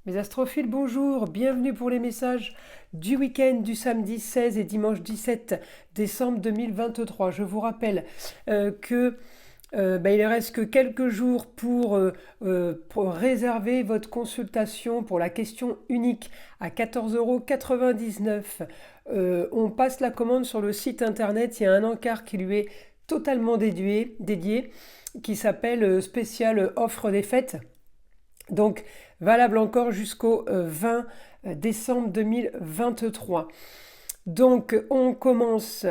Mes astrophiles, bonjour, bienvenue pour les messages du week-end du samedi 16 et dimanche 17 décembre 2023. Je vous rappelle que il ne reste que quelques jours pour réserver votre consultation pour la question unique à 14,99 €. On passe la commande sur le site internet, il y a un encart qui lui est totalement dédié qui s'appelle spécial offre des fêtes. Donc, valable encore jusqu'au 20 décembre 2023. Donc, on commence,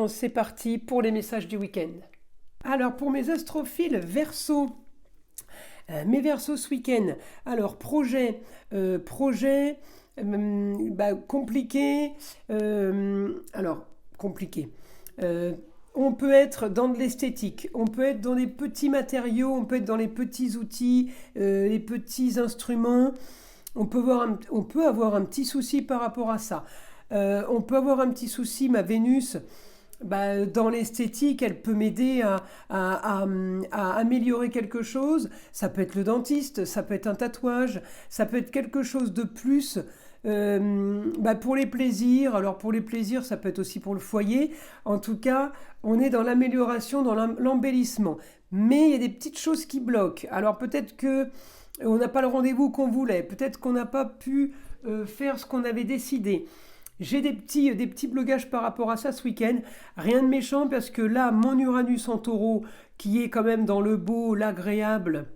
c'est parti pour les messages du week-end. Alors, pour mes astrophiles Verseau, mes Verseaux ce week-end, alors projet compliqué, alors compliqué. On peut être dans de l'esthétique, on peut être dans des petits matériaux, on peut être dans les petits outils, les petits instruments. On peut avoir un petit souci par rapport à ça. On peut avoir un petit souci, ma Vénus, dans l'esthétique, elle peut m'aider à améliorer quelque chose. Ça peut être le dentiste, ça peut être un tatouage, ça peut être quelque chose de plus pour les plaisirs. Alors pour les plaisirs, ça peut être aussi pour le foyer. En tout cas, on est dans l'amélioration, dans l'embellissement. Mais il y a des petites choses qui bloquent. Alors peut-être que on n'a pas le rendez-vous qu'on voulait. Peut-être qu'on n'a pas pu faire ce qu'on avait décidé. J'ai des petits blocages par rapport à ça ce week-end. Rien de méchant parce que là, mon Uranus en taureau, qui est quand même dans le beau, l'agréable,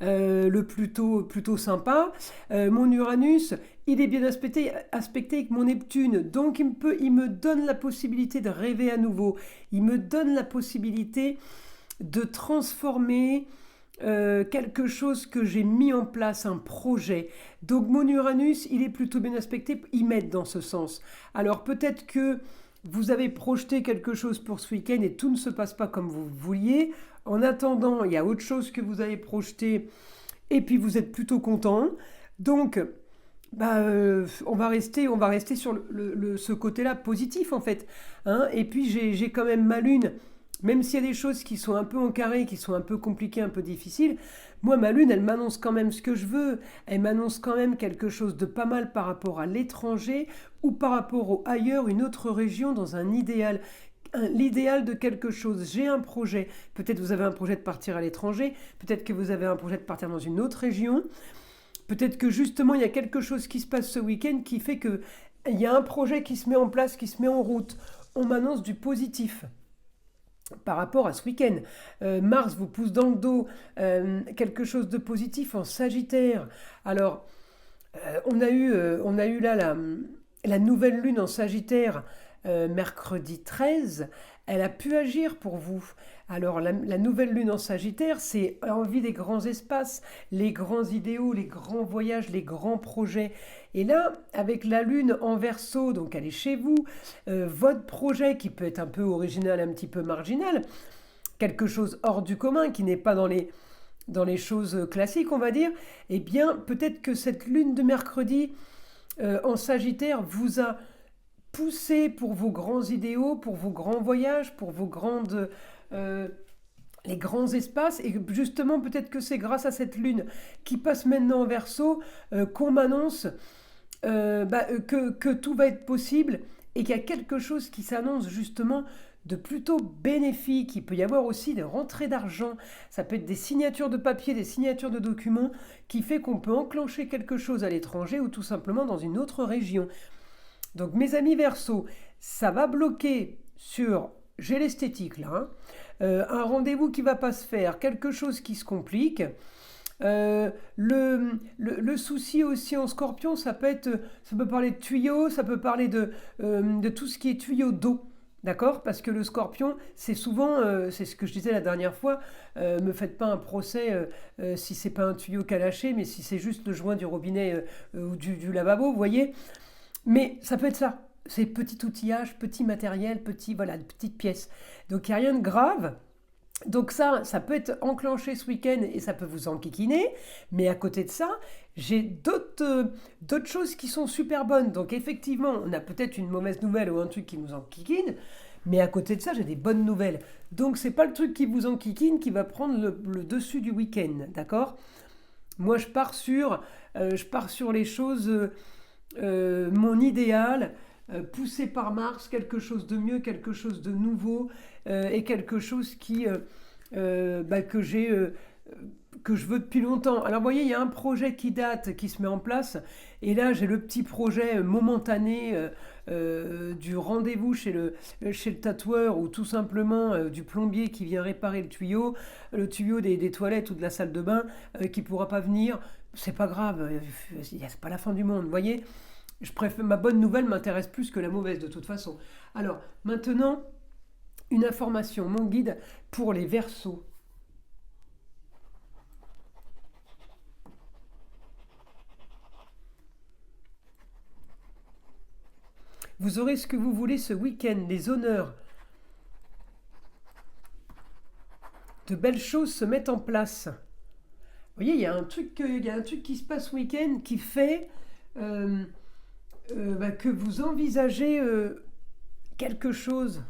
le plutôt sympa, mon Uranus, il est bien aspecté avec mon Neptune. Donc il me donne la possibilité de rêver à nouveau. Il me donne la possibilité de transformer quelque chose que j'ai mis en place, un projet. Donc mon Uranus, il est plutôt bien aspecté, il m'aide dans ce sens. Alors peut-être que vous avez projeté quelque chose pour ce week-end et tout ne se passe pas comme vous vouliez. En attendant, il y a autre chose que vous avez projeté et puis vous êtes plutôt content. Donc on va rester sur ce côté-là positif en fait. Hein. Et puis j'ai quand même ma lune. Même s'il y a des choses qui sont un peu en carré, qui sont un peu compliquées, un peu difficiles, moi, ma lune, elle m'annonce quand même ce que je veux. Elle m'annonce quand même quelque chose de pas mal par rapport à l'étranger ou par rapport au ailleurs, une autre région, dans un idéal. L'idéal de quelque chose. J'ai un projet. Peut-être vous avez un projet de partir à l'étranger. Peut-être que vous avez un projet de partir dans une autre région. Peut-être que justement, il y a quelque chose qui se passe ce week-end qui fait qu'il y a un projet qui se met en place, qui se met en route. On m'annonce du positif par rapport à ce week-end. Mars vous pousse dans le dos quelque chose de positif en Sagittaire. Alors, on a eu là la nouvelle lune en Sagittaire mercredi 13. Elle a pu agir pour vous. Alors, la nouvelle lune en Sagittaire, c'est l'envie des grands espaces, les grands idéaux, les grands voyages, les grands projets. Et là, avec la lune en Verseau, donc elle est chez vous, votre projet qui peut être un peu original, un petit peu marginal, quelque chose hors du commun, qui n'est pas dans les choses classiques, on va dire, eh bien, peut-être que cette lune de mercredi en Sagittaire vous a poussé pour vos grands idéaux, pour vos grands voyages, pour vos les grands espaces. Et justement, peut-être que c'est grâce à cette lune qui passe maintenant en Verseau qu'on m'annonce que tout va être possible et qu'il y a quelque chose qui s'annonce justement de plutôt bénéfique. Il peut y avoir aussi des rentrées d'argent, ça peut être des signatures de papier, des signatures de documents, qui fait qu'on peut enclencher quelque chose à l'étranger ou tout simplement dans une autre région. Donc mes amis Verseau, ça va bloquer sur, j'ai l'esthétique là, hein, un rendez-vous qui va pas se faire, quelque chose qui se complique. Le souci aussi en Scorpion, ça peut parler de tuyaux, ça peut parler de tout ce qui est tuyaux d'eau. D'accord. Parce que le Scorpion, c'est souvent, c'est ce que je disais la dernière fois, me faites pas un procès si c'est pas un tuyau qu'a lâché, mais si c'est juste le joint du robinet ou du lavabo, vous voyez. Mais ça peut être ça. C'est petit outillage, petit matériel, petites pièces. Donc il n'y a rien de grave. Donc ça peut être enclenché ce week-end et ça peut vous enquiquiner. Mais à côté de ça, j'ai d'autres choses qui sont super bonnes. Donc effectivement, on a peut-être une mauvaise nouvelle ou un truc qui nous enquiquine. Mais à côté de ça, j'ai des bonnes nouvelles. Donc c'est pas le truc qui vous enquiquine qui va prendre le dessus du week-end. D'accord ? Moi, je pars sur les choses, mon idéal, poussé par Mars, quelque chose de mieux, quelque chose de nouveau, et quelque chose bah, que je veux depuis longtemps. Alors, vous voyez, il y a un projet qui date, qui se met en place, et là, j'ai le petit projet momentané du rendez-vous chez le tatoueur, ou tout simplement du plombier qui vient réparer le tuyau des toilettes ou de la salle de bain, qui pourra pas venir. C'est pas grave, c'est pas la fin du monde, vous voyez. Ma bonne nouvelle m'intéresse plus que la mauvaise de toute façon. Alors, maintenant, une information, mon guide pour les Verseaux. Vous aurez ce que vous voulez ce week-end, les honneurs. De belles choses se mettent en place. Vous voyez, il y a un truc qui se passe ce week-end qui fait euh, bah, que vous envisagez quelque chose.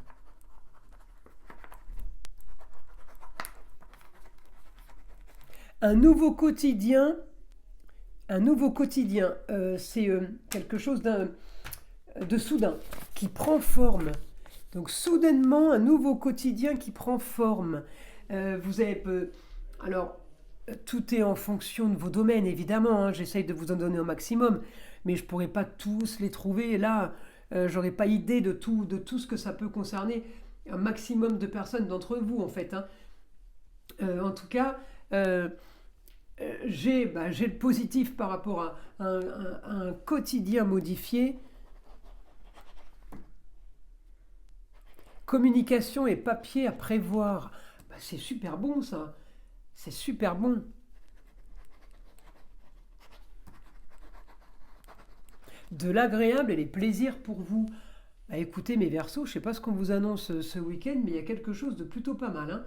Un nouveau quotidien, c'est quelque chose de soudain, qui prend forme. Donc soudainement, un nouveau quotidien qui prend forme. Vous avez... alors, tout est en fonction de vos domaines, évidemment. Hein, j'essaye de vous en donner au maximum, mais je ne pourrais pas tous les trouver. Et là, j'aurais pas idée de tout ce que ça peut concerner un maximum de personnes d'entre vous, en fait. Hein. En tout cas, j'ai le positif par rapport à un quotidien modifié. Communication et papier à prévoir. Bah, c'est super bon ça. C'est super bon. De l'agréable et les plaisirs pour vous. Bah, écoutez mes Verseaux, je ne sais pas ce qu'on vous annonce ce week-end, mais il y a quelque chose de plutôt pas mal. Hein.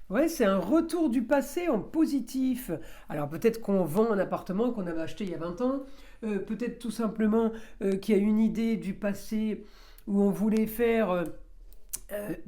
Ouais, c'est un retour du passé en positif. Alors peut-être qu'on vend un appartement qu'on avait acheté il y a 20 ans, peut-être tout simplement qu'il y a une idée du passé où on voulait faire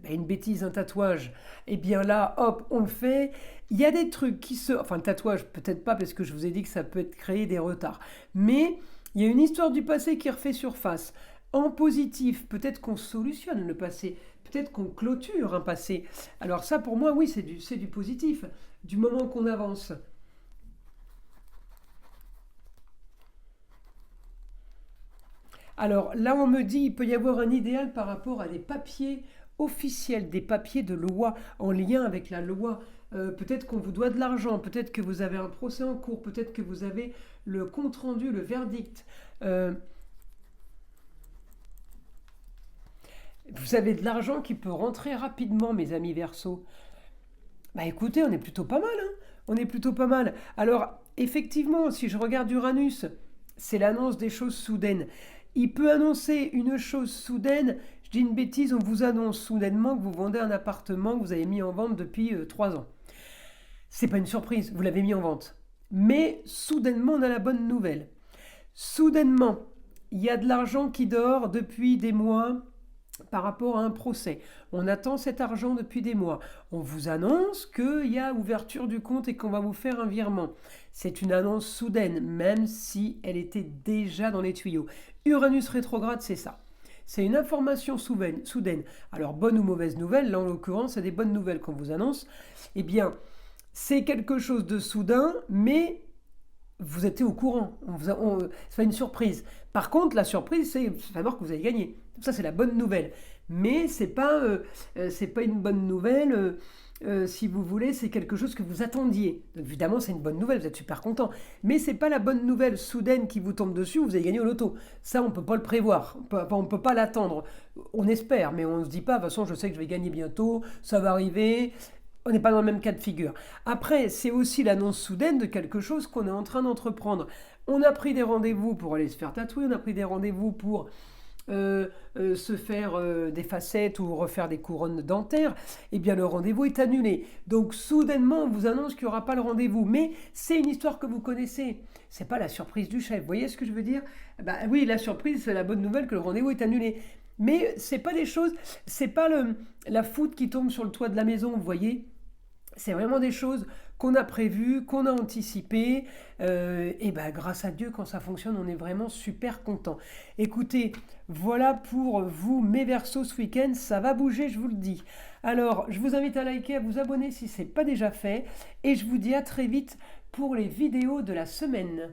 une bêtise, un tatouage. Et bien là, hop, on le fait. Il y a des trucs qui se... Enfin, le tatouage, peut-être pas parce que je vous ai dit que ça peut être créer des retards. Mais il y a une histoire du passé qui refait surface. En positif, peut-être qu'on solutionne le passé, peut-être qu'on clôture un passé. Alors ça, pour moi, oui, c'est du positif, du moment qu'on avance. Alors là, on me dit il peut y avoir un idéal par rapport à des papiers officiels, des papiers de loi en lien avec la loi. Peut-être qu'on vous doit de l'argent, peut-être que vous avez un procès en cours, peut-être que vous avez le compte-rendu, le verdict. Euh, vous avez de l'argent qui peut rentrer rapidement, mes amis Verseau. Bah écoutez, on est plutôt pas mal, hein. On est plutôt pas mal. Alors, effectivement, si je regarde Uranus, c'est l'annonce des choses soudaines. Il peut annoncer une chose soudaine. Je dis une bêtise, on vous annonce soudainement que vous vendez un appartement que vous avez mis en vente depuis 3 ans. C'est pas une surprise, vous l'avez mis en vente. Mais soudainement, on a la bonne nouvelle. Soudainement, il y a de l'argent qui dort depuis des mois par rapport à un procès. On attend cet argent depuis des mois. On vous annonce qu'il y a ouverture du compte et qu'on va vous faire un virement. C'est une annonce soudaine, même si elle était déjà dans les tuyaux. Uranus rétrograde, c'est ça. C'est une information soudaine. Alors, bonne ou mauvaise nouvelle, là en l'occurrence, c'est des bonnes nouvelles qu'on vous annonce. Eh bien, c'est quelque chose de soudain, mais vous êtes au courant. C'est pas une surprise. Par contre, la surprise, c'est savoir que vous avez gagné. Ça, c'est la bonne nouvelle. Mais c'est pas une bonne nouvelle. Si vous voulez, c'est quelque chose que vous attendiez. Donc, évidemment, c'est une bonne nouvelle, vous êtes super content. Mais c'est pas la bonne nouvelle soudaine qui vous tombe dessus, vous avez gagné au loto. Ça, on peut pas le prévoir. On peut pas l'attendre. On espère, mais on se dit pas, de toute façon, je sais que je vais gagner bientôt, ça va arriver. On n'est pas dans le même cas de figure. Après, c'est aussi l'annonce soudaine de quelque chose qu'on est en train d'entreprendre. On a pris des rendez-vous pour aller se faire tatouer, on a pris des rendez-vous pour se faire des facettes ou refaire des couronnes dentaires. Eh bien, le rendez-vous est annulé. Donc, soudainement, on vous annonce qu'il n'y aura pas le rendez-vous. Mais c'est une histoire que vous connaissez. C'est pas la surprise du chef. Vous voyez ce que je veux dire? Bah oui, la surprise, c'est la bonne nouvelle que le rendez-vous est annulé. Mais c'est pas des choses, c'est pas la foudre qui tombe sur le toit de la maison, vous voyez. C'est vraiment des choses qu'on a prévues, qu'on a anticipées. Et ben, grâce à Dieu, quand ça fonctionne, on est vraiment super content. Écoutez, voilà pour vous, mes Verseaux, ce week-end. Ça va bouger, je vous le dis. Alors, je vous invite à liker, à vous abonner si ce n'est pas déjà fait. Et je vous dis à très vite pour les vidéos de la semaine.